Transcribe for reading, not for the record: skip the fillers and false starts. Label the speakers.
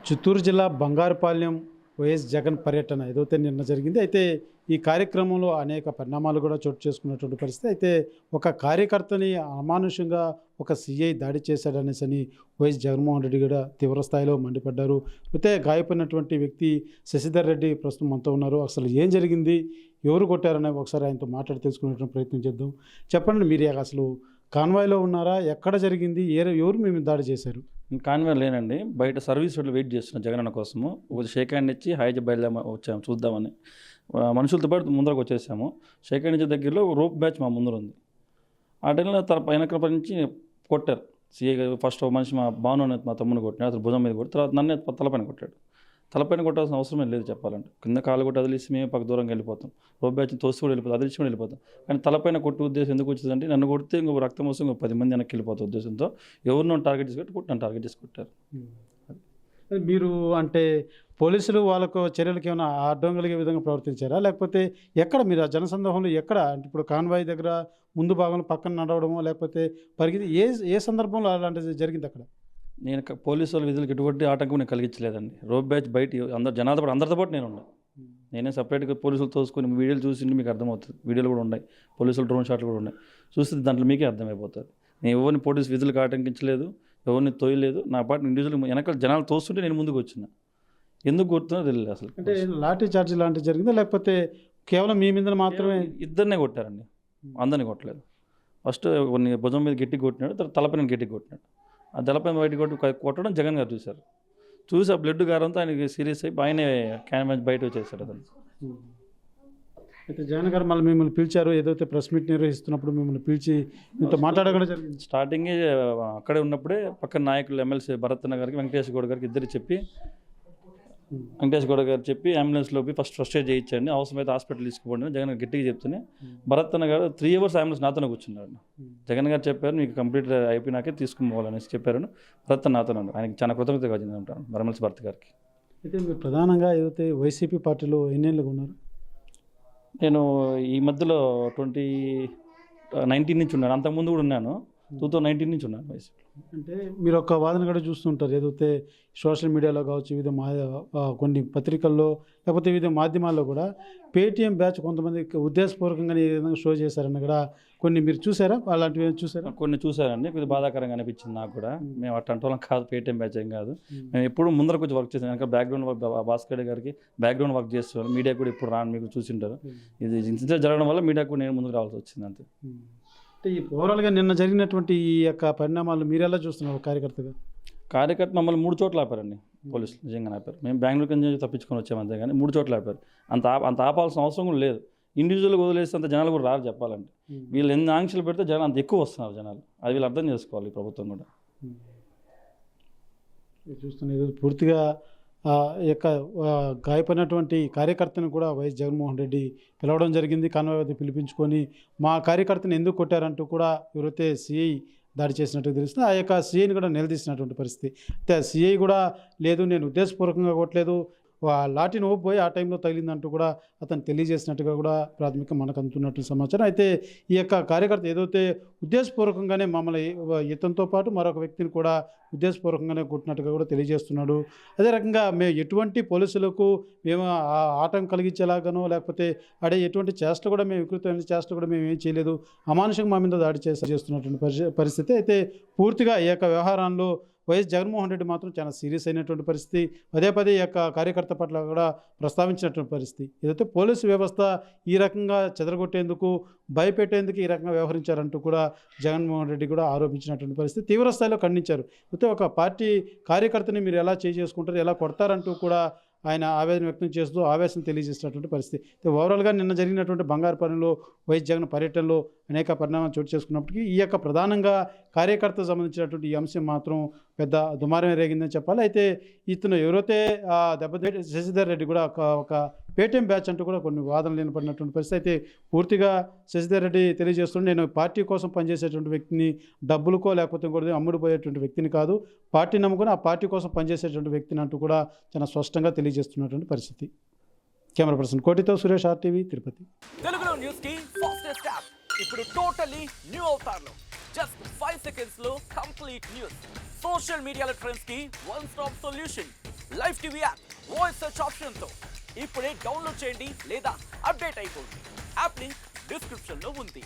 Speaker 1: చిత్తూరు జిల్లా బంగారుపాలెం వైఎస్ జగన్ పర్యటన ఏదైతే నిన్న జరిగింది. అయితే ఈ కార్యక్రమంలో అనేక పరిణామాలు కూడా చోటు చేసుకున్నటువంటి పరిస్థితి. అయితే ఒక కార్యకర్తని అమానుషంగా ఒక సీఐ దాడి చేశాడనేసని వైఎస్ జగన్మోహన్ రెడ్డి కూడా తీవ్ర స్థాయిలో మండిపడ్డారు. అయితే గాయపడినటువంటి వ్యక్తి శశిధర్ రెడ్డి ప్రస్తుతం మనతో ఉన్నారు. అసలు ఏం జరిగింది, ఎవరు కొట్టారనే ఒకసారి ఆయనతో మాట్లాడి తెలుసుకునేటువంటి ప్రయత్నం చేద్దాం. చెప్పండి, మీరు అసలు కాన్వాయ్లో ఉన్నారా, ఎక్కడ జరిగింది, ఎవరు మేము దాడి చేశారు?
Speaker 2: కాన్వే లేనండి, బయట సర్వీస్ రోడ్లు వెయిట్ చేస్తున్నా జగన్ అన్న కోసము. ఒక షేక్ హ్యాండ్ ఇచ్చి హైజ్ బయలుదేరి వచ్చాము చూద్దామని. మనుషులతో పాటు ముందరకు వచ్చేసాము. షేక్ హ్యాండ్ ఇచ్చే దగ్గరలో రోప్ బ్యాచ్ మా ముందర ఉంది. ఆ టైంలో వెనక నుంచి కొట్టారు. సీఏ ఫస్ట్ ఒక మనిషి మా భాను అనేది మా తమ్ముని కొట్టినాడు, అతను భుజం మీద కొట్టి, తర్వాత నన్ను తలపైన కొట్టాడు. తలపైన కొట్టాల్సిన అవసరమే లేదు చెప్పాలంటే. కింద కాలు కొట్టి వదిలేసి మేము పక్క దూరంగా వెళ్ళిపోతాం. రోప్ బ్యాచ్ తోసి కూడా వెళ్ళిపోతాం, అదిలిసి కూడా వెళ్ళిపోతాం. కానీ తలపైన కొట్టు ఉద్దేశం ఎందుకు వచ్చిందంటే, నన్ను కొడితే ఇంకో రక్తం వస్తే ఇంకో 10 మంది వెనక్కి వెళ్ళిపోతాం ఉద్దేశంతో ఎవరినో టార్గెట్ చేసి కొట్టి నన్ను టార్గెట్ చేసి కొట్టారు.
Speaker 1: మీరు అంటే పోలీసులు వాళ్ళకు చర్యలకు ఏమైనా అడ్డం కలిగే విధంగా ప్రవర్తించారా, లేకపోతే ఎక్కడ మీరు ఆ జనసందోహంలో ఎక్కడ అంటే ఇప్పుడు కాన్వాయ్ దగ్గర ముందు భాగంలో పక్కన నడవడమో లేకపోతే పరిగెత్తి ఏ సందర్భంలో అలాంటిది జరిగింది అక్కడ?
Speaker 2: నేను పోలీసు వాళ్ళ విధులకు ఎటువంటి ఆటంకం నేను కలిగించలేదండి. రోప్ బ్యాచ్ బయట అందరు జనాలతో పాటు అందరితో పాటు నేను ఉన్నాను. నేనే సపరేట్గా పోలీసులు తోసుకొని వీడియోలు చూసి మీకు అర్థమవుతుంది. వీడియోలు కూడా ఉన్నాయి, పోలీసులు డ్రోన్ షాట్లు కూడా ఉన్నాయి. చూస్తే దాంట్లో మీకే అర్థమైపోతుంది. నేను ఎవరిని పోలీసు విధులకు ఆటంకించలేదు, ఎవరిని తోయలేదు. నా పాటు ఇండివిజువల్ వెనకాల జనాలు తోస్తుంటే నేను ముందుకు వచ్చిన. ఎందుకు కొడుతున్నా తెలియదు అసలు.
Speaker 1: అంటే లాఠీ చార్జ్ లాంటివి జరిగిందా, లేకపోతే కేవలం మీ మీద మాత్రమే?
Speaker 2: ఇద్దరినే కొట్టారండి, అందరినీ కొట్టలేదు. ఫస్ట్ కొన్ని భుజం మీద గట్టి కొట్టినాడు, తర్వాత తలపైన గట్టి కొట్టినాడు. ఆ తలపైన బయట కొట్టడం జగన్ గారు చూశారు. చూసి ఆ బ్లడ్ గారంతో ఆయనకి సీరియస్ అయిపోయి ఆయనే క్యాన్ బయట వచ్చేసాడు అతను.
Speaker 1: అయితే జగన్ గారు మళ్ళీ మిమ్మల్ని పిలిచారు, ఏదైతే ప్రెస్ మీట్ నిర్వహిస్తున్నప్పుడు మిమ్మల్ని పిలిచి మీతో మాట్లాడడం జరిగింది.
Speaker 2: స్టార్టింగే అక్కడే ఉన్నప్పుడే పక్కన నాయకులు ఎమ్మెల్సీ భరత్ గారికి, వెంకటేష్ గౌడ్ గారికి ఇద్దరు చెప్పి, వెంకటేష్ గౌడ్ గారు చెప్పి అంబులెన్స్లో పోయి ఫస్ట్ ఎయిడ్ చేయించండి, అవసరమైతే హాస్పిటల్ తీసుకుపోండి జగన్ గారు గట్టిగా చెప్తూనే భరత్ గారు 3 hours అంబులెన్స్ నాతోనే కూర్చున్నారు. జగన్ గారు చెప్పారు మీకు కంప్లీట్ అయిపోయినాకే తీసుకుని పోవాలనేసి చెప్పారు. భరత్ నాతోనే ఉన్నారు. ఆయనకి చాలా కృతజ్ఞతగా వచ్చింది ఉంటాను ఎమ్మెల్సీ భరత్ గారికి.
Speaker 1: అయితే మీరు ప్రధానంగా ఏదైతే వైసీపీ పార్టీలో ఎన్నేళ్ళుగా ఉన్నారు?
Speaker 2: నేను ఈ మధ్యలో 2019 నుంచి ఉన్నాను, అంతకుముందు కూడా ఉన్నాను. 2019 నుంచి ఉన్నాను వైసీపీ.
Speaker 1: అంటే మీరు ఒక వాదన కూడా చూస్తుంటారు, ఏదైతే సోషల్ మీడియాలో కావచ్చు, వివిధ కొన్ని పత్రికల్లో లేకపోతే వివిధ మాధ్యమాల్లో కూడా పేటీఎం బ్యాచ్ కొంతమంది ఉద్దేశపూర్వకంగా ఈ విధంగా షో చేశారని కూడా కొన్ని మీరు చూసారా? అలాంటివి చూసారా?
Speaker 2: కొన్ని చూసారండి, కొద్దిగా బాధాకరంగా అనిపించింది నాకు కూడా. మేము అట్లాంటి వాళ్ళం కాదు, పేటీఎం బ్యాచ్ ఏం కాదు. మేము ఎప్పుడు ముందర కొంచెం వర్క్ చేసాం, వెనక బ్యాక్గ్రౌండ్ వర్క్ భాస్కర్ గారికి బ్యాక్గ్రౌండ్ వర్క్ చేస్తున్నాం. మీడియా కూడా ఇప్పుడు రాను, మీకు చూసింటారు. ఇది ఇన్సిడెంట్ జరగడం వల్ల మీడియా కూడా నేను ముందుకు రావాల్సి వచ్చింది అంతే.
Speaker 1: అంటే ఈ ఓవరాల్గా నిన్న జరిగినటువంటి ఈ యొక్క పరిణామాలు మీరు ఎలా చూస్తున్నారు కార్యకర్తగా?
Speaker 2: కార్యకర్త మమ్మల్ని 3 చోట్ల ఆపారండి పోలీసులు, నిజంగా ఆపారు. మేము బెంగళూరు నుంచి తప్పించుకొని వచ్చాము అంతే, కానీ 3 చోట్ల ఆపారు. అంత ఆపాల్సిన అవసరం కూడా లేదు. ఇండివిజువల్గా వదిలేస్తే అంత జనాలు కూడా రారు చెప్పాలంటే. వీళ్ళు ఎన్ని ఆంక్షలు పెడితే జనాలు అంత ఎక్కువ వస్తున్నారు జనాలు, అది వీళ్ళు అర్థం చేసుకోవాలి ప్రభుత్వం కూడా.
Speaker 1: చూస్తున్న పూర్తిగా యొక్క గాయపడినటువంటి కార్యకర్తను కూడా వైఎస్ జగన్మోహన్ రెడ్డి పిలవడం జరిగింది. కాన్వాయ్ వద్ద పిలిపించుకొని మా కార్యకర్తను ఎందుకు కొట్టారంటూ కూడా ఎవరైతే సిఐ దాడి చేసినట్టు తెలుస్తుంది, ఆ యొక్క సిఐని కూడా నిలదీసినటువంటి పరిస్థితి. అయితే ఆ సిఐ కూడా లేదు, నేను ఉద్దేశపూర్వకంగా కొట్టలేదు, లాఠీని ఓపోయి ఆ టైంలో తగిలిందంటూ కూడా అతను తెలియజేసినట్టుగా కూడా ప్రాథమికంగా మనకు అందుతున్నట్టు సమాచారం. అయితే ఈ యొక్క కార్యకర్త ఏదైతే ఉద్దేశపూర్వకంగానే మమ్మల్ని ఇతనితో పాటు మరొక వ్యక్తిని కూడా ఉద్దేశపూర్వకంగానే కొట్టినట్టుగా కూడా తెలియజేస్తున్నాడు. అదే రకంగా మేము ఎటువంటి పోలీసులకు మేము ఆటంకం కలిగించేలాగానో లేకపోతే ఎటువంటి చేష్ట కూడా మేము వికృతమైన చేష్ట కూడా మేము ఏం చేయలేదు, అమానుషంగా మా మీద దాడి చేస్తున్నటువంటి పరిస్థితి. అయితే పూర్తిగా ఈ యొక్క వ్యవహారంలో వైఎస్ జగన్మోహన్ రెడ్డి మాత్రం చాలా సీరియస్ అయినటువంటి పరిస్థితి. పదే ఈ యొక్క కార్యకర్త పట్ల కూడా ప్రస్తావించినటువంటి పరిస్థితి. ఏదైతే పోలీసు వ్యవస్థ ఈ రకంగా చెదరగొట్టేందుకు, భయపెట్టేందుకు ఈ రకంగా వ్యవహరించారంటూ కూడా జగన్మోహన్ రెడ్డి కూడా ఆరోపించినటువంటి పరిస్థితి, తీవ్ర స్థాయిలో ఖండించారు. అయితే ఒక పార్టీ కార్యకర్తని మీరు ఎలా చేసుకుంటారు, ఎలా కొడతారంటూ కూడా ఆయన ఆవేదన వ్యక్తం చేస్తూ ఆవేశం తెలియజేసినటువంటి పరిస్థితి. ఓవరాల్గా నిన్న జరిగినటువంటి బంగారుపాలెంలో వైఎస్ జగన్ పర్యటనలో అనేక పరిణామాలు చోటు చేసుకున్నప్పటికీ ఈ యొక్క ప్రధానంగా కార్యకర్తకు సంబంధించినటువంటి ఈ అంశం మాత్రం పెద్ద దుమారమే రేగిందని చెప్పాలి. అయితే ఇతను ఎవరైతే దెబ్బతిన్న శశిధర్ రెడ్డి కూడా ఒక పేటీఎం బ్యాచ్ అంటూ కూడా కొన్ని వాదనలు వినపడినటువంటి పరిస్థితి. అయితే పూర్తిగా శశిధర్ రెడ్డి తెలియజేస్తుంటే, నేను పార్టీ కోసం పనిచేసేటువంటి వ్యక్తిని, డబ్బులకో లేకపోతే ఇంకోటి అమ్ముడుపోయేటువంటి వ్యక్తిని కాదు, పార్టీ నమ్ముకొని ఆ పార్టీ కోసం పనిచేసేటువంటి వ్యక్తిని అంటూ కూడా చాలా స్పష్టంగా తెలియజేస్తున్నటువంటి పరిస్థితి. కెమెరా పర్సన్ కోటితో సురేష్, RTV, తిరుపతి.
Speaker 3: తెలుగులో న్యూస్ కి ఫాస్టెస్ట్ యాప్ ఇప్పుడు టోటల్లీ న్యూ అవతార్లో జస్ట్ 5 seconds లో కంప్లీట్ న్యూస్. సోషల్ మీడియాలో ట్రెండ్స్ కి one stop solution. Live TV app voice search ఆప్షన్తో ఇప్పుడే డౌన్లోడ్ చేయండి లేదా అప్డేట్ అయిపోండి. యాప్ లింక్ డిస్క్రిప్షన్లో ఉంది.